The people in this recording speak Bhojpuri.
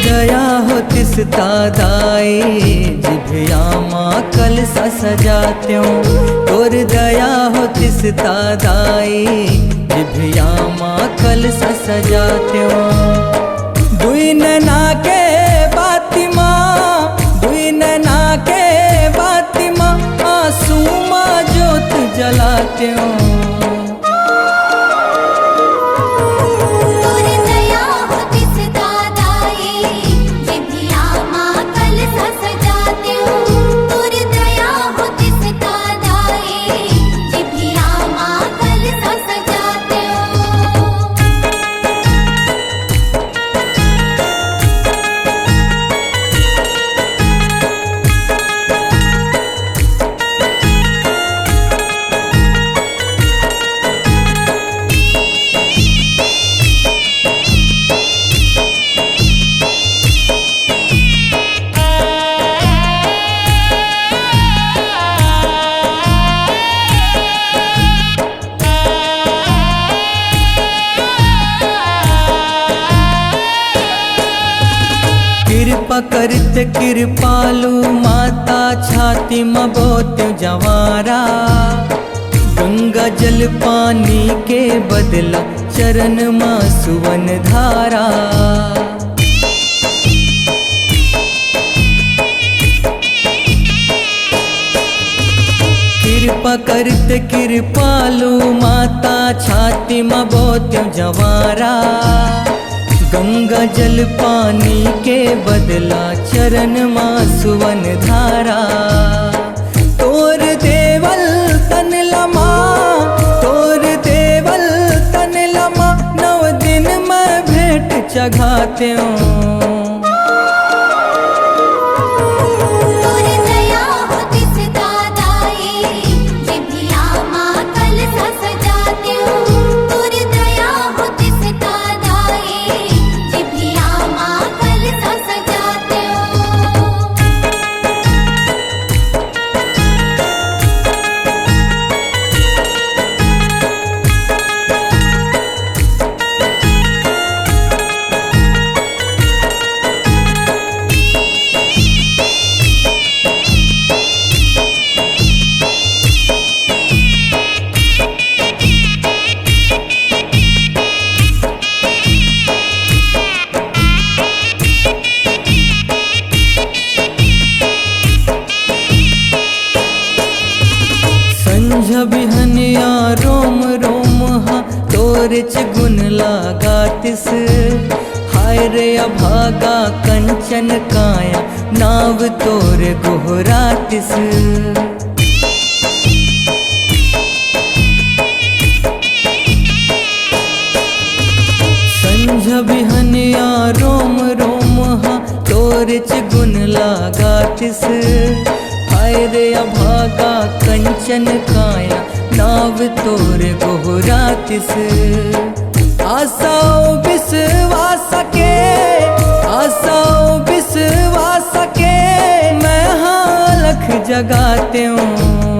दया हो तिस तादाए जिभिया माँ कल सा सजात्यों। तोर दया हो तिस तादाए जिभिया माँ कल सा सजात्यों। दुई नैना के बाती माँ, दुई नैना के बाती माँ, आंसू माँ जोत जलात्यों। कृपा करत कृपालु माता छाती मबोत जवारा। गंगा जल पानी के बदला चरण माँ सुवन धारा। कृपा करत कृपालु माता छाती मबोत जवारा। गंगा जल पानी के बदला चरण माँ सुवन धारा। तोर देवल तन लमा, तोर देवल तन लमा, नव दिन मैं भेंट चढ़ात्यों। बिहनिया रोम रोम हा तोर गुन लागा तिस। हाय रे अभागा कंचन काया नाव तोर गोहरा तिस। संझ बिहनिया रोम रोम हा तोर गुन लागा तिस। हाय रे अभागा कंचन काया नाव तोर गोहरा तिस। आसाओ विश्वास के, आसाओ विश्वास के, मैं हाँ लख जगात्यों।